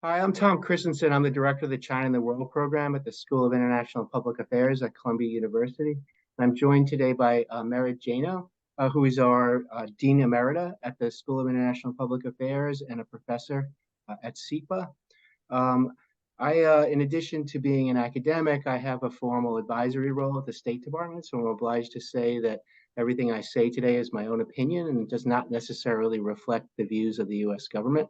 Hi, I'm Tom Christensen. I'm the director of the China and the World program at the School of International Public Affairs at Columbia University. I'm joined today by Merit Janow, who is our Dean Emerita at the School of International Public Affairs and a professor at SIPA. In addition to being an academic, I have a formal advisory role at the State Department, so I'm obliged to say that everything I say today is my own opinion and does not necessarily reflect the views of the U.S. government.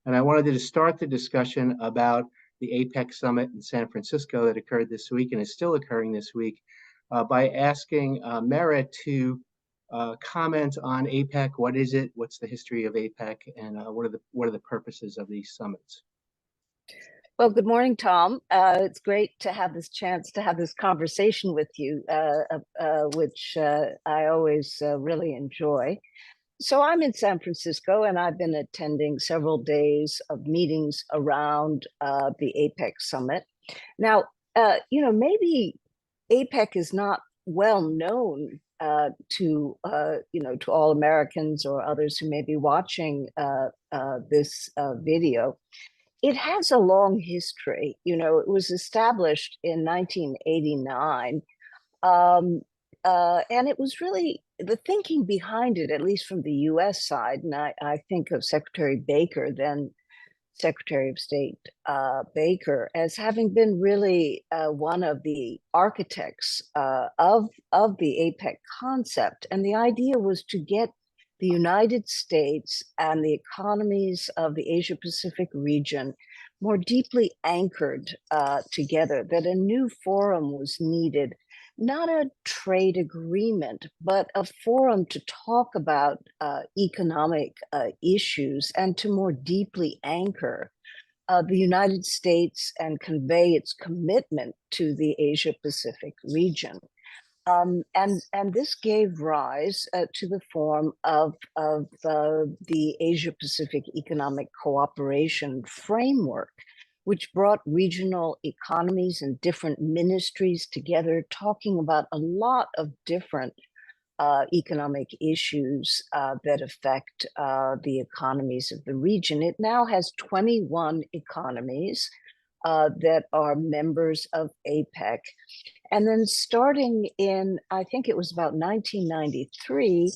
And I wanted to start the discussion about the APEC summit in San Francisco that occurred this week and is still occurring this week by asking Merit to comment on APEC. What is it? What's the history of APEC? And what are the purposes of these summits? Well, good morning, Tom. It's great to have this chance to have this conversation with you, which I always really enjoy. So I'm in San Francisco, and I've been attending several days of meetings around the APEC summit. Now, maybe APEC is not well known to all Americans or others who may be watching this video. It has a long history. It was established in 1989. And it was really the thinking behind it, at least from the US side, and I think of Secretary Baker, then Secretary of State Baker, as having been really one of the architects of the APEC concept. And the idea was to get the United States and the economies of the Asia-Pacific region more deeply anchored together, that a new forum was needed, not a trade agreement, but a forum to talk about economic issues and to more deeply anchor the United States and convey its commitment to the Asia-Pacific region. And this gave rise to the form of the Asia-Pacific Economic Cooperation Framework, which brought regional economies and different ministries together, talking about a lot of different economic issues that affect the economies of the region. It now has 21 economies that are members of APEC. And then starting in, I think it was about 1993,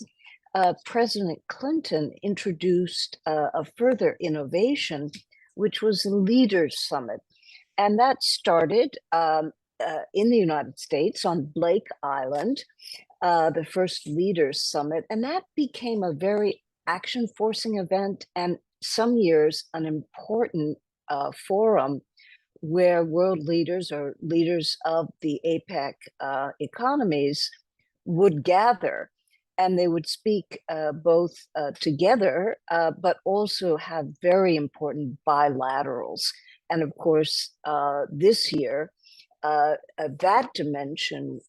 President Clinton introduced a further innovation, which was the Leaders Summit. And that started in the United States on Blake Island, the first Leaders Summit. And that became a very action-forcing event, and some years an important forum where world leaders or leaders of the APEC economies would gather, and they would speak both together, but also have very important bilaterals. And of course, this year, that dimension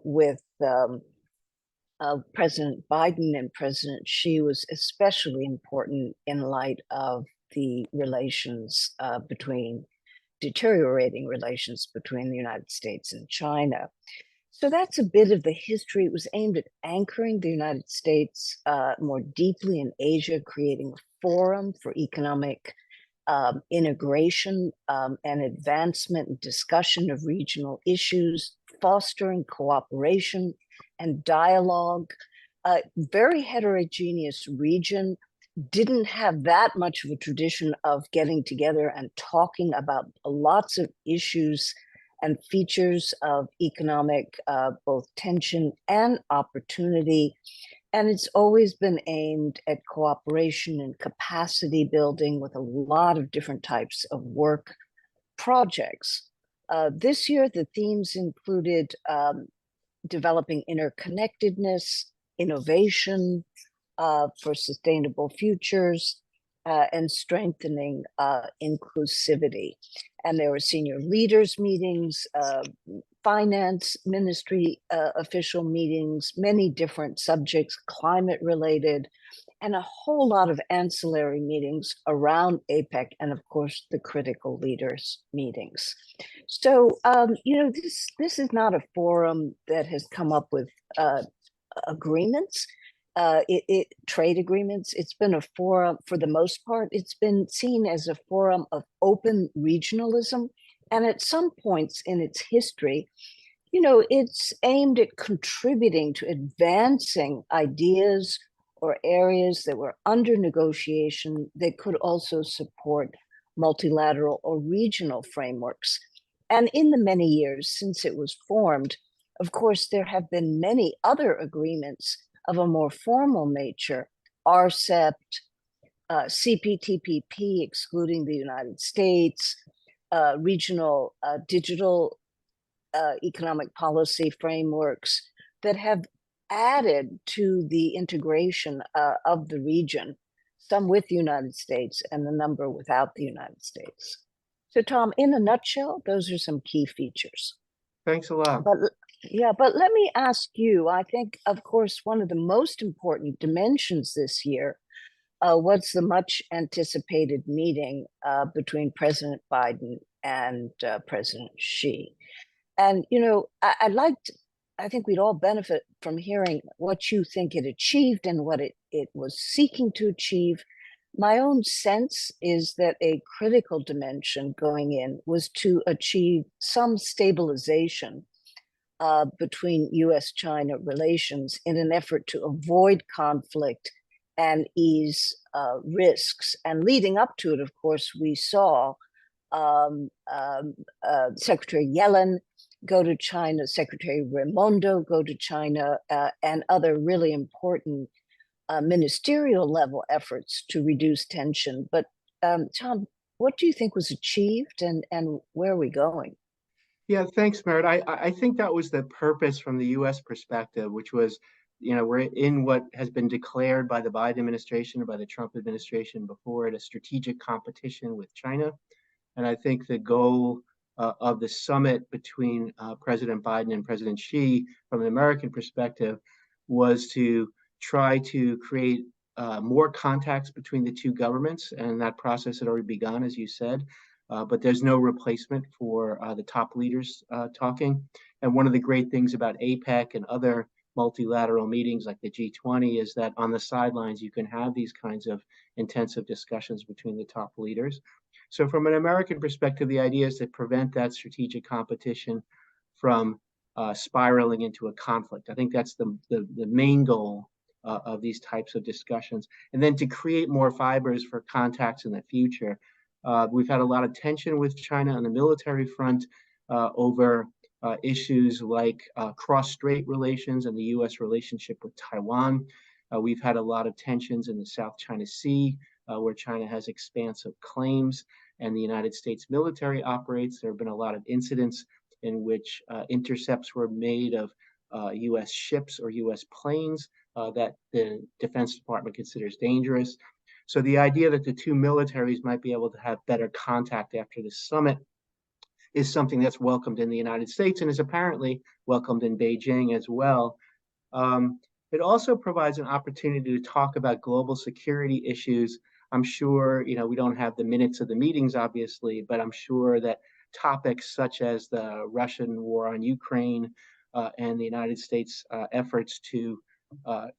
with President Biden and President Xi was especially important in light of the deteriorating relations between the United States and China. So that's a bit of the history. It was aimed at anchoring the United States more deeply in Asia, creating a forum for economic integration and advancement and discussion of regional issues, fostering cooperation and dialogue. Very heterogeneous region, didn't have that much of a tradition of getting together and talking about lots of issues and features of economic both tension and opportunity. And it's always been aimed at cooperation and capacity building with a lot of different types of work projects. This year, the themes included developing interconnectedness, innovation, for sustainable futures, and strengthening inclusivity. And there were senior leaders meetings, finance ministry official meetings, many different subjects, climate related, and a whole lot of ancillary meetings around APEC, and of course the critical leaders meetings. So this is not a forum that has come up with agreements. trade agreements. It's been a forum, for the most part, it's been seen as a forum of open regionalism. And at some points in its history, it's aimed at contributing to advancing ideas or areas that were under negotiation that could also support multilateral or regional frameworks. And in the many years since it was formed, of course, there have been many other agreements of a more formal nature, RCEP, CPTPP, excluding the United States, regional digital economic policy frameworks that have added to the integration of the region, some with the United States and the number without the United States. So, Tom, in a nutshell, those are some key features. Thanks a lot. But yeah, but let me ask you, I think, of course, one of the most important dimensions this year was the much anticipated meeting between President Biden and President Xi. And, I think we'd all benefit from hearing what you think it achieved and what it was seeking to achieve. My own sense is that a critical dimension going in was to achieve some stabilization between US-China relations in an effort to avoid conflict and ease risks. And leading up to it, of course, we saw Secretary Yellen go to China, Secretary Raimondo go to China, and other really important ministerial level efforts to reduce tension. But Tom, what do you think was achieved, and where are we going? Yeah, thanks, Merritt. I think that was the purpose from the U.S. perspective, which was, we're in what has been declared by the Biden administration or by the Trump administration before it, a strategic competition with China. And I think the goal of the summit between President Biden and President Xi, from an American perspective, was to try to create more contacts between the two governments. And that process had already begun, as you said. But there's no replacement for the top leaders talking. And one of the great things about APEC and other multilateral meetings like the G20 is that on the sidelines, you can have these kinds of intensive discussions between the top leaders. So from an American perspective, the idea is to prevent that strategic competition from spiraling into a conflict. I think that's the main goal of these types of discussions. And then to create more fibers for contacts in the future. We've had a lot of tension with China on the military front over issues like cross-strait relations and the U.S. relationship with Taiwan. We've had a lot of tensions in the South China Sea, where China has expansive claims and the United States military operates. There have been a lot of incidents in which intercepts were made of U.S. ships or U.S. planes that the Defense Department considers dangerous. So the idea that the two militaries might be able to have better contact after the summit is something that's welcomed in the United States and is apparently welcomed in Beijing as well. It also provides an opportunity to talk about global security issues. I'm sure, we don't have the minutes of the meetings, obviously, but I'm sure that topics such as the Russian war on Ukraine and the United States efforts to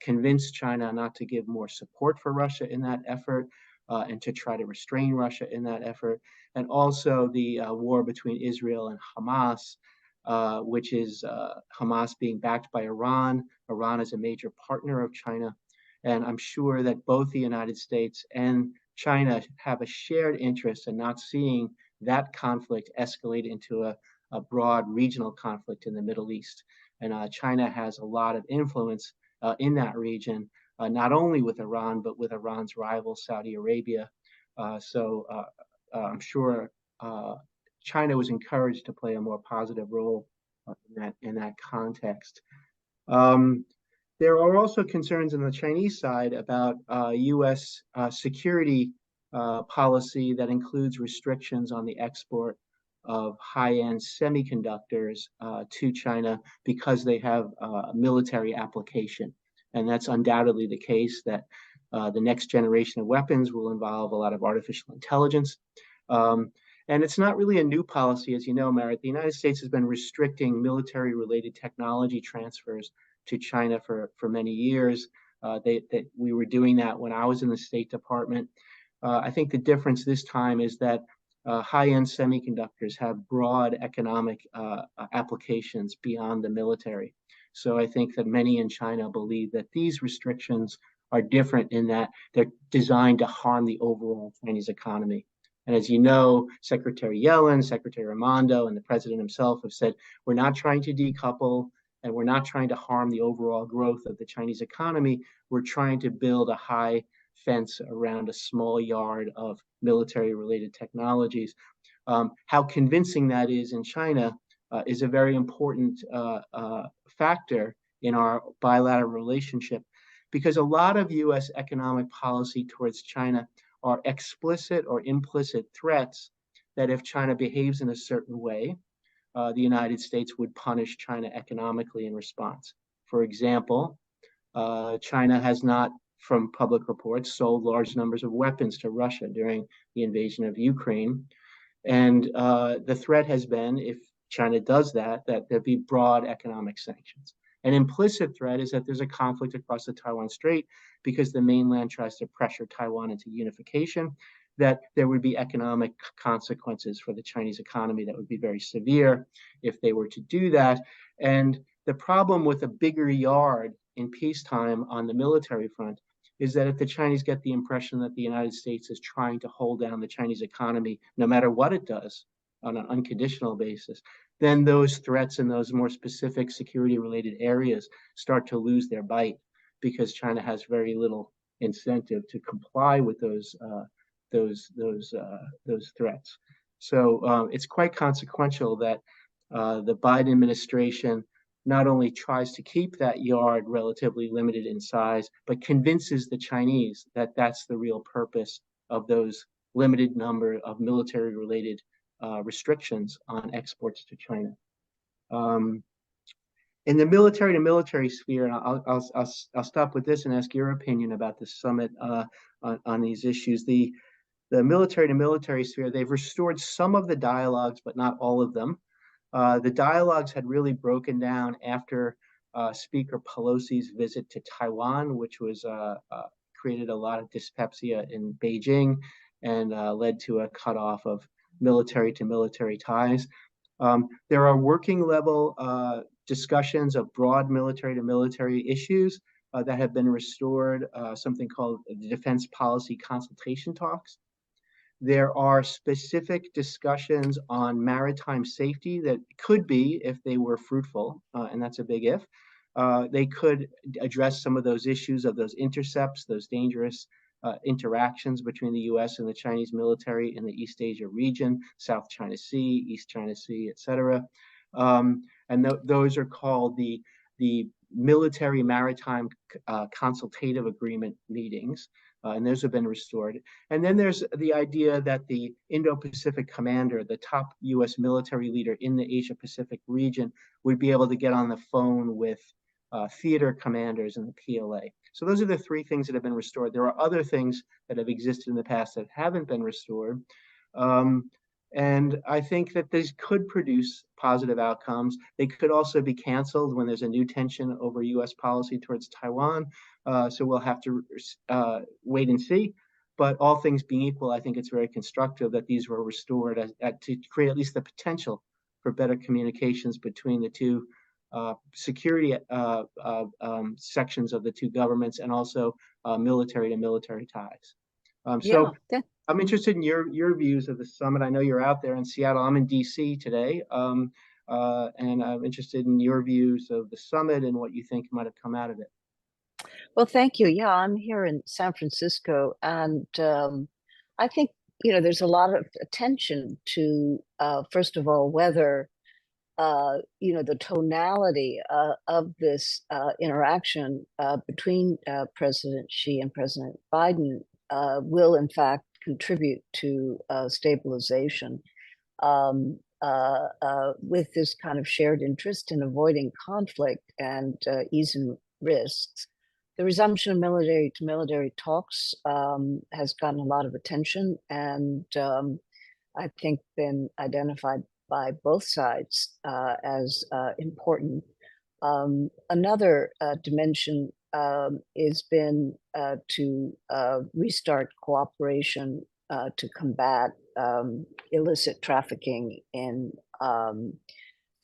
convince China not to give more support for Russia in that effort and to try to restrain Russia in that effort. And also the war between Israel and Hamas, which is Hamas being backed by Iran. Iran is a major partner of China. And I'm sure that both the United States and China have a shared interest in not seeing that conflict escalate into a broad regional conflict in the Middle East. And China has a lot of influence in that region, not only with Iran, but with Iran's rival, Saudi Arabia. So I'm sure China was encouraged to play a more positive role in that context. There are also concerns on the Chinese side about U.S. security policy that includes restrictions on the export of high-end semiconductors to China because they have military application. And that's undoubtedly the case that the next generation of weapons will involve a lot of artificial intelligence. And it's not really a new policy, as you know, Merritt. The United States has been restricting military-related technology transfers to China for many years. That we were doing that when I was in the State Department. I think the difference this time is that high-end semiconductors have broad economic applications beyond the military. So I think that many in China believe that these restrictions are different in that they're designed to harm the overall Chinese economy. And as you know, Secretary Yellen, Secretary Raimondo, and the president himself have said, we're not trying to decouple and we're not trying to harm the overall growth of the Chinese economy. We're trying to build a high fence around a small yard of military-related technologies. How convincing that is in China is a very important factor in our bilateral relationship, because a lot of U.S. economic policy towards China are explicit or implicit threats that if China behaves in a certain way, the United States would punish China economically in response. For example, China has not, from public reports, sold large numbers of weapons to Russia during the invasion of Ukraine. And the threat has been, if China does that, that there'd be broad economic sanctions. An implicit threat is that there's a conflict across the Taiwan Strait because the mainland tries to pressure Taiwan into unification, that there would be economic consequences for the Chinese economy that would be very severe if they were to do that. And the problem with a bigger yard in peacetime on the military front is that if the Chinese get the impression that the United States is trying to hold down the Chinese economy, no matter what it does on an unconditional basis, then those threats in those more specific security-related areas start to lose their bite, because China has very little incentive to comply with those threats. So it's quite consequential that the Biden administration not only tries to keep that yard relatively limited in size, but convinces the Chinese that that's the real purpose of those limited number of military-related restrictions on exports to China. In the military-to-military sphere, and I'll stop with this and ask your opinion about the summit on these issues. The military-to-military sphere, they've restored some of the dialogues, but not all of them. The dialogues had really broken down after Speaker Pelosi's visit to Taiwan, which was created a lot of dyspepsia in Beijing and led to a cutoff of military-to-military ties. There are working level discussions of broad military-to-military issues that have been restored, something called the Defense Policy Consultation Talks. There are specific discussions on maritime safety that could be, if they were fruitful, and that's a big if, they could address some of those issues of those intercepts, those dangerous interactions between the US and the Chinese military in the East Asia region, South China Sea, East China Sea, et cetera. And those are called the Military Maritime Consultative Agreement meetings. And those have been restored. And then there's the idea that the Indo-Pacific commander, the top US military leader in the Asia-Pacific region, would be able to get on the phone with theater commanders in the PLA. So those are the three things that have been restored. There are other things that have existed in the past that haven't been restored. And I think that these could produce positive outcomes. They could also be canceled when there's a new tension over US policy towards Taiwan. So we'll have to wait and see. But all things being equal, I think it's very constructive that these were restored to create at least the potential for better communications between the two security sections of the two governments, and also military-to-military ties. So I'm interested in your views of the summit. I know you're out there in Seattle. I'm in DC today. And I'm interested in your views of the summit and what you think might have come out of it. Well, thank you. Yeah, I'm here in San Francisco, and I think, there's a lot of attention to, first of all, whether, the tonality of this interaction between President Xi and President Biden will, in fact, contribute to stabilization with this kind of shared interest in avoiding conflict and easing risks. The resumption of military-to-military talks has gotten a lot of attention, and I think been identified by both sides as important. Another dimension has been to restart cooperation to combat illicit trafficking in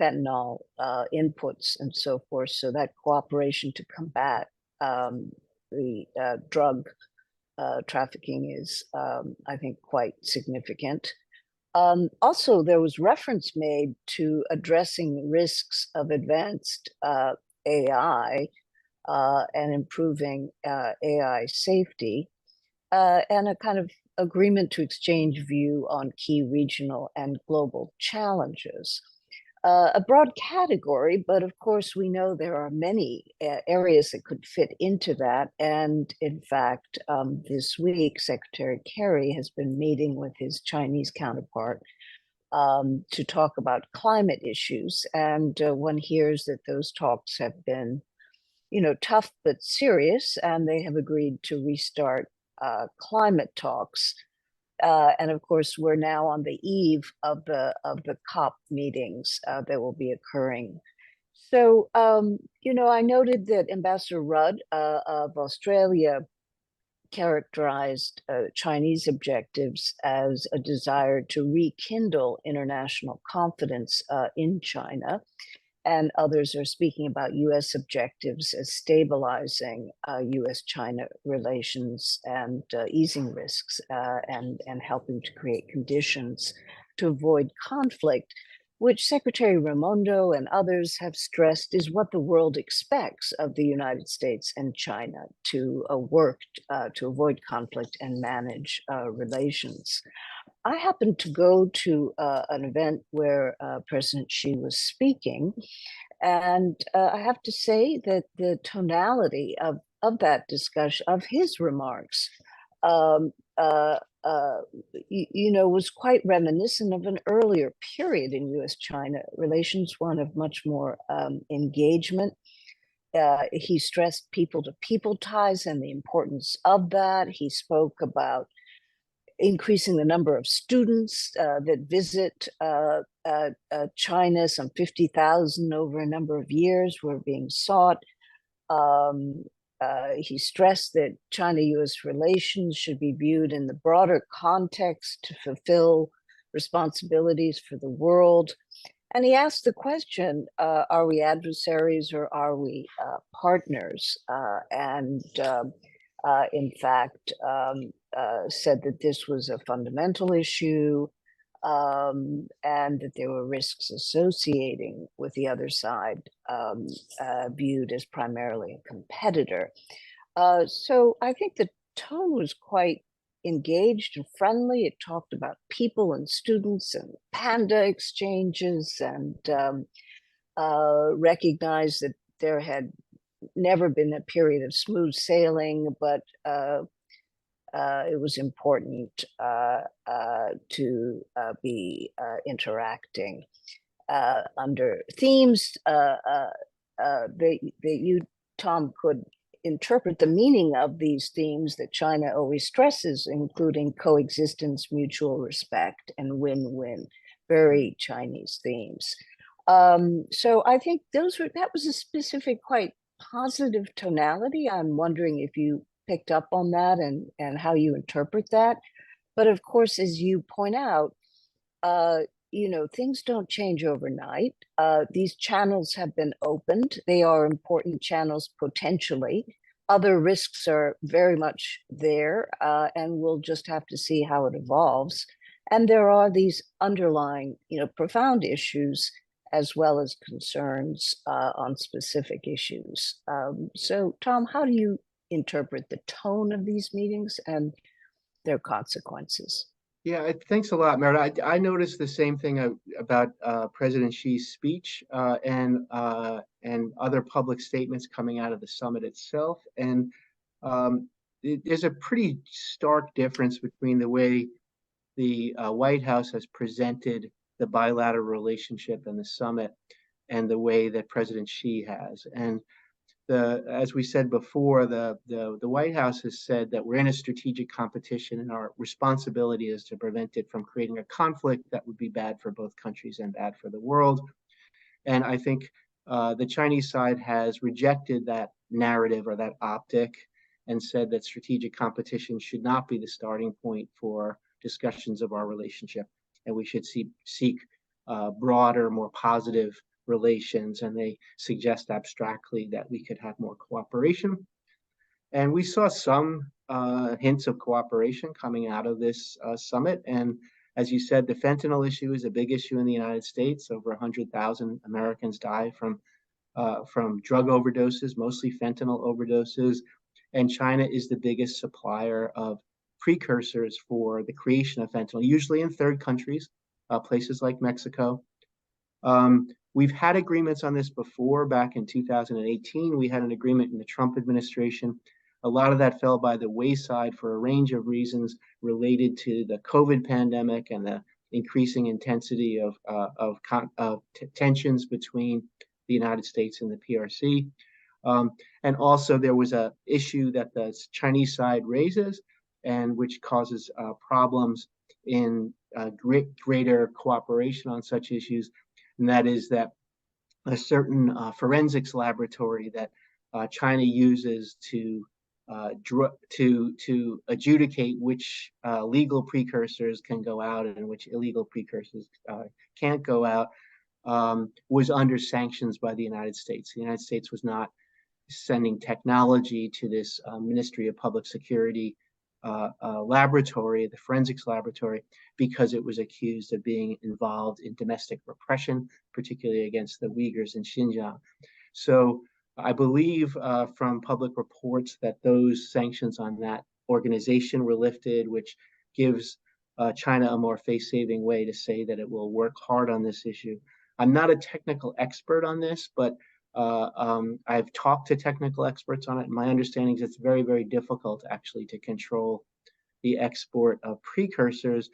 fentanyl inputs and so forth. So that cooperation to combat the drug trafficking is, I think, quite significant. Also, there was reference made to addressing risks of advanced AI and improving AI safety, and a kind of agreement to exchange view on key regional and global challenges. A broad category, but of course, we know there are many areas that could fit into that. And in fact, this week, Secretary Kerry has been meeting with his Chinese counterpart to talk about climate issues. And one hears that those talks have been, tough but serious, and they have agreed to restart climate talks. And of course, we're now on the eve of the COP meetings that will be occurring. So, I noted that Ambassador Rudd of Australia characterized Chinese objectives as a desire to rekindle international confidence in China. And others are speaking about U.S. objectives as stabilizing U.S.-China relations and easing risks and helping to create conditions to avoid conflict, which Secretary Raimondo and others have stressed is what the world expects of the United States and China to work to avoid conflict and manage relations. I happened to go to an event where President Xi was speaking, and I have to say that the tonality of that discussion, of his remarks, um, was quite reminiscent of an earlier period in U.S.-China relations, one of much more engagement. He stressed people-to-people ties and the importance of that. He spoke about increasing the number of students that visit China. Some 50,000 over a number of years were being sought. He stressed that China-U.S. relations should be viewed in the broader context to fulfill responsibilities for the world. And he asked the question, are we adversaries or are we partners? In fact, said that this was a fundamental issue, and that there were risks associating with the other side, viewed as primarily a competitor. So I think the tone was quite engaged and friendly. It talked about people and students and panda exchanges, and recognized that there had never been a period of smooth sailing, but it was important to be interacting under themes that you, Tom, could interpret the meaning of these themes that China always stresses, including coexistence, mutual respect, and win-win, very Chinese themes. So I think that was a specific, quite positive tonality. I'm wondering if you picked up on that and how you interpret that. But of course, as you point out, things don't change overnight. These channels have been opened. They are important channels potentially. Other risks are very much there, and we'll just have to see how it evolves. And there are these underlying, profound issues as well as concerns on specific issues. So, Tom, how do you interpret the tone of these meetings and their consequences? Yeah, thanks a lot, Meredith. I noticed the same thing about President Xi's speech and other public statements coming out of the summit itself. And there's a pretty stark difference between the way the White House has presented the bilateral relationship and the summit and the way that President Xi has. And as we said before, the White House has said that we're in a strategic competition and our responsibility is to prevent it from creating a conflict that would be bad for both countries and bad for the world. And I think the Chinese side has rejected narrative or that optic and said that strategic competition should not be the starting point for discussions of our relationship, and we should seek broader, more positive relations. And they suggest abstractly that we could have more cooperation. And we saw some hints of cooperation coming out of this summit. And as you said, the fentanyl issue is a big issue in the United States. Over 100,000 Americans die from drug overdoses, mostly fentanyl overdoses. And China is the biggest supplier of precursors for the creation of fentanyl, usually in third countries, places like Mexico. We've had agreements on this before. Back in 2018, we had an agreement in the Trump administration. A lot of that fell by the wayside for a range of reasons related to the COVID pandemic and the increasing intensity of tensions between the United States and the PRC. And also there was an issue that the Chinese side raises, and which causes problems in greater cooperation on such issues. And that is that a certain forensics laboratory that China uses to adjudicate which legal precursors can go out and which illegal precursors can't go out was under sanctions by the United States. The United States was not sending technology to this Ministry of Public Security laboratory, the forensics laboratory, because it was accused of being involved in domestic repression, particularly against the Uyghurs in Xinjiang. So I believe from public reports that those sanctions on that organization were lifted, which gives China a more face-saving way to say that it will work hard on this issue. I'm not a technical expert on this, but I've talked to technical experts on it. And my understanding is it's very, very difficult actually to control the export of precursors,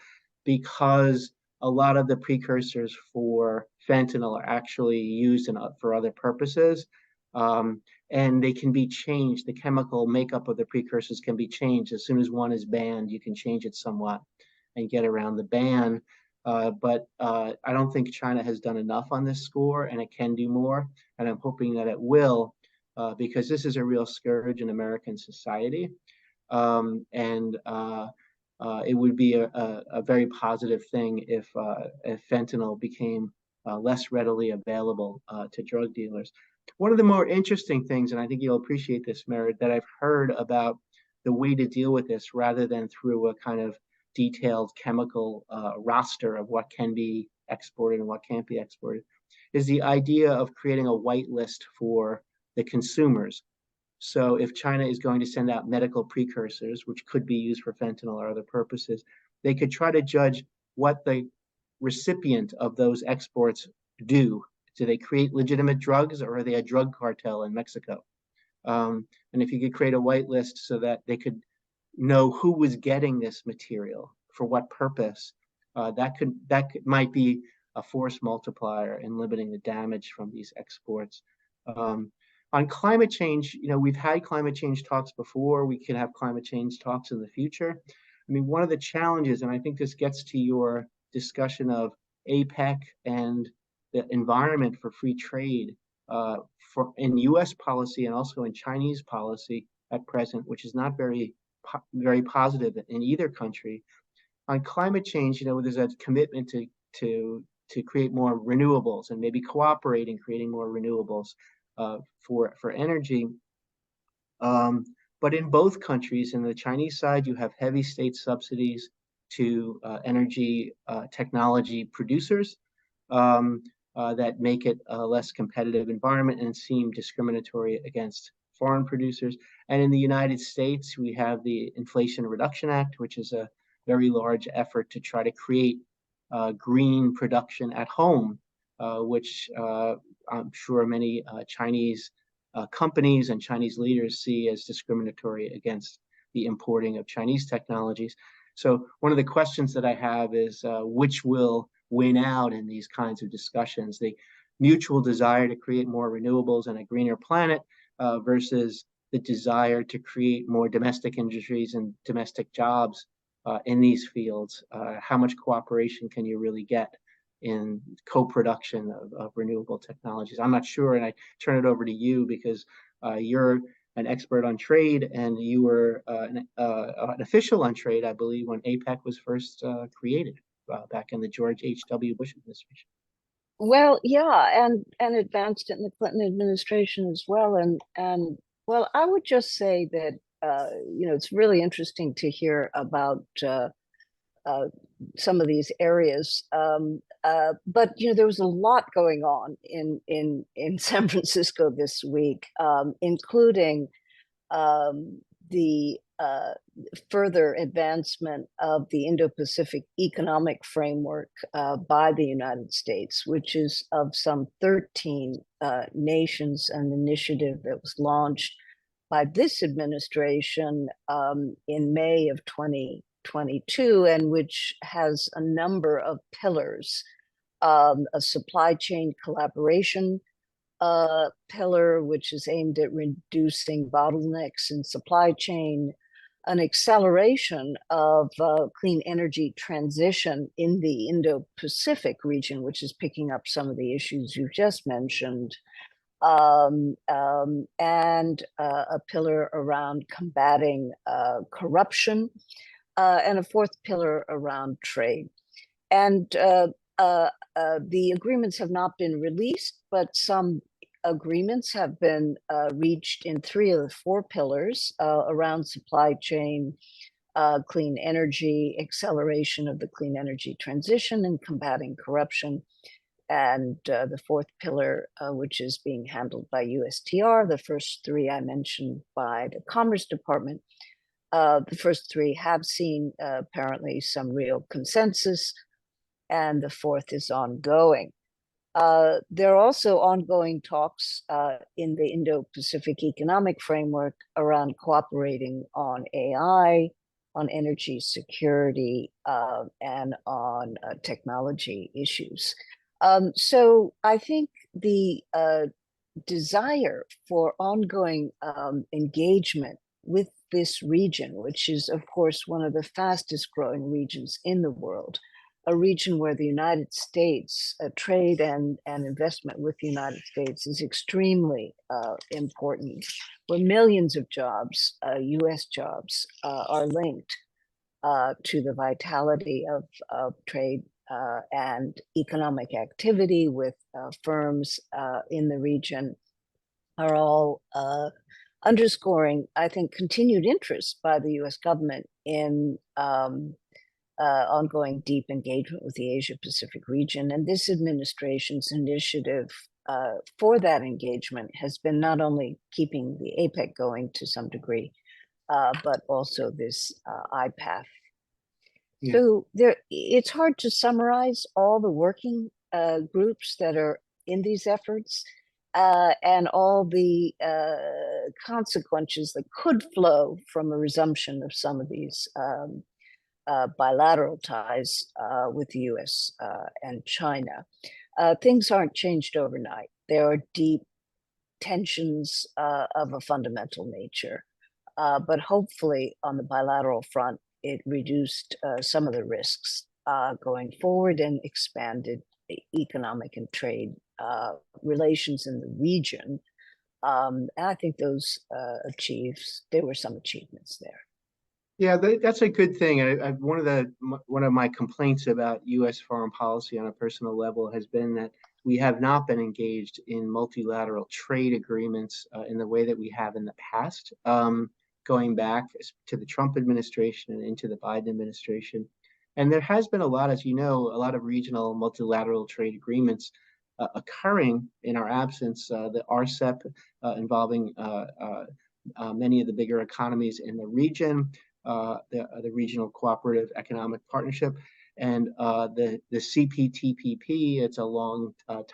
because a lot of the precursors for fentanyl are actually used for other purposes. And they can be changed. The chemical makeup of the precursors can be changed. As soon as one is banned, you can change it somewhat and get around the ban. But I don't think China has done enough on this score, and it can do more. And I'm hoping that it will, because this is a real scourge in American society. And it would be a very positive thing if fentanyl became less readily available to drug dealers. One of the more interesting things, and I think you'll appreciate this, Merritt, that I've heard about the way to deal with this rather than through a kind of detailed chemical roster of what can be exported and what can't be exported, is the idea of creating a white list for the consumers. So if China is going to send out medical precursors, which could be used for fentanyl or other purposes, they could try to judge what the recipient of those exports do. Do they create legitimate drugs, or are they a drug cartel in Mexico? And if you could create a white list so that they could know who was getting this material for what purpose, that might be a force multiplier in limiting the damage from these exports. On climate change, we've had climate change talks before. We can have climate change talks in the future. I mean, one of the challenges, and I think this gets to your discussion of APEC and the environment for free trade in U.S. policy and also in Chinese policy at present, which is not very positive in either country. On climate change, there's a commitment to create more renewables and maybe cooperate in creating more renewables for energy. But in both countries, in the Chinese side, you have heavy state subsidies to energy technology producers that make it a less competitive environment and seem discriminatory against foreign producers. And in the United States, we have the Inflation Reduction Act, which is a very large effort to try to create green production at home, which I'm sure many Chinese companies and Chinese leaders see as discriminatory against the importing of Chinese technologies. So one of the questions that I have is which will win out in these kinds of discussions: the mutual desire to create more renewables and a greener planet versus the desire to create more domestic industries and domestic jobs in these fields. How much cooperation can you really get in co-production of renewable technologies? I'm not sure, and I turn it over to you because You're an expert on trade, and you were an official on trade, I believe, when APEC was first created back in the George H.W. Bush administration. Well, yeah, and advanced it in the Clinton administration as well. And well, I would just say that it's really interesting to hear about uh, some of these areas. But there was a lot going on in San Francisco this week, including the further advancement of the Indo-Pacific Economic Framework by the United States, which is of some 13 nations, an initiative that was launched by this administration in May of 2022, and which has a number of pillars, a supply chain collaboration pillar, which is aimed at reducing bottlenecks in supply chain, an acceleration of clean energy transition in the Indo-Pacific region, which is picking up some of the issues you just mentioned, and a pillar around combating corruption, and a fourth pillar around trade. And the agreements have not been released, but some agreements have been reached in 3 of the 4 pillars around supply chain, clean energy, acceleration of the clean energy transition, and combating corruption. And the fourth pillar, which is being handled by USTR, the first 3 I mentioned by the Commerce Department. The first 3 have seen apparently some real consensus, and the fourth is ongoing. There are also ongoing talks in the Indo-Pacific Economic Framework around cooperating on AI, on energy security, and on technology issues. So I think the desire for ongoing engagement with this region, which is, of course, one of the fastest growing regions in the world, a region where the United States, trade and investment with the United States is extremely important, where millions of jobs, US jobs, are linked to the vitality of trade and economic activity with firms in the region, are all underscoring, I think, continued interest by the US government in ongoing deep engagement with the Asia-Pacific region. And this administration's initiative for that engagement has been not only keeping the APEC going to some degree, but also this IPAF. Yeah. So it's hard to summarize all the working groups that are in these efforts and all the consequences that could flow from a resumption of some of these bilateral ties with the US and China. Things aren't changed overnight. There are deep tensions of a fundamental nature, but hopefully on the bilateral front, it reduced some of the risks going forward and expanded economic and trade relations in the region. And I think those there were some achievements there. Yeah, that's a good thing. One of my complaints about U.S. foreign policy on a personal level has been that we have not been engaged in multilateral trade agreements in the way that we have in the past, going back to the Trump administration and into the Biden administration. And there has been a lot, as you know, a lot of regional multilateral trade agreements occurring in our absence. The RCEP involving many of the bigger economies in the region. The Regional Cooperative Economic Partnership, and the CPTPP. It's a long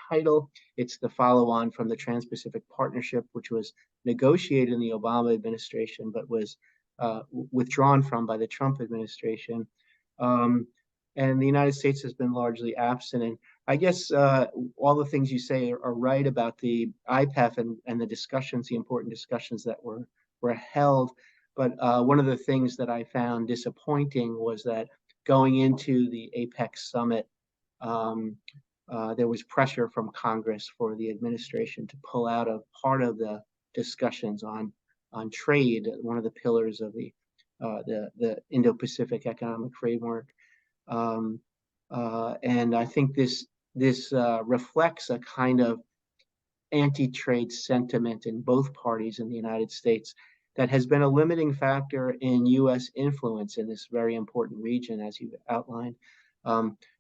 title. It's the follow-on from the Trans-Pacific Partnership, which was negotiated in the Obama administration, but was withdrawn from by the Trump administration. And the United States has been largely absent. And I guess all the things you say are right about the IPEF and the discussions, the important discussions that were held. But one of the things that I found disappointing was that going into the APEC summit, there was pressure from Congress for the administration to pull out of part of the discussions on trade, one of the pillars of the Indo-Pacific Economic Framework. And I think this reflects a kind of anti-trade sentiment in both parties in the United States that has been a limiting factor in U.S. influence in this very important region, as you outlined,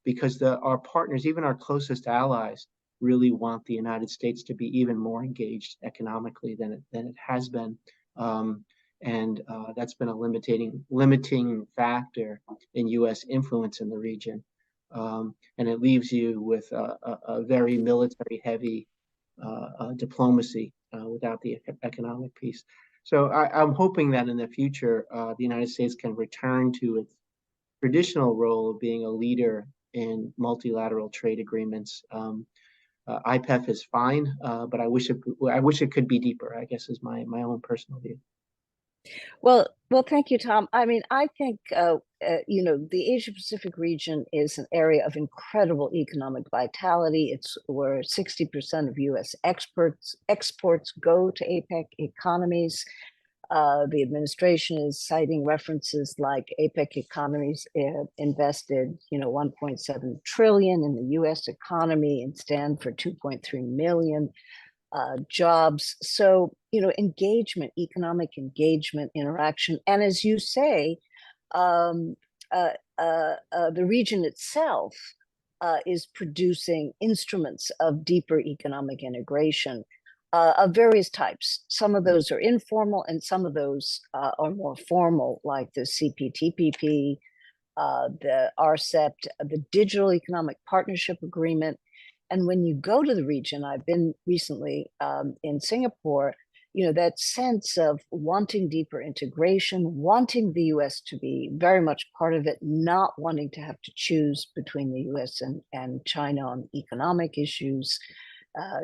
because our partners, even our closest allies, really want the United States to be even more engaged economically than it has been. And that's been a limiting factor in U.S. influence in the region. And it leaves you with a very military-heavy diplomacy without the economic piece. So I'm hoping that in the future, the United States can return to its traditional role of being a leader in multilateral trade agreements. IPEF is fine, but I wish it could be deeper, I guess, is my own personal view. Well, thank you, Tom. I mean, I think the Asia Pacific region is an area of incredible economic vitality. It's where 60% of U.S. exports go to APEC economies. The administration is citing references like APEC economies invested, 1.7 trillion in the U.S. economy and stand for 2.3 million jobs. So, engagement, economic engagement, interaction. And as you say, the region itself is producing instruments of deeper economic integration of various types. Some of those are informal and some of those are more formal, like the CPTPP, the RCEP, the Digital Economic Partnership Agreement. And when you go to the region, I've been recently in Singapore, that sense of wanting deeper integration, wanting the US to be very much part of it, not wanting to have to choose between the US and China on economic issues.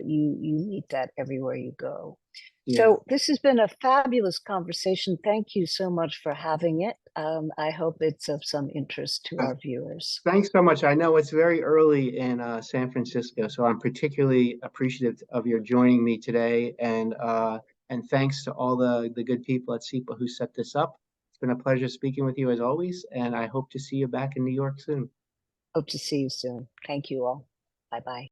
You meet that everywhere you go. Yeah. So this has been a fabulous conversation. Thank you so much for having it. I hope it's of some interest to our viewers. Thanks so much. I know it's very early in San Francisco, so I'm particularly appreciative of your joining me today. And thanks to all the good people at SEPA who set this up. It's been a pleasure speaking with you as always, and I hope to see you back in New York soon. Hope to see you soon. Thank you all. Bye-bye.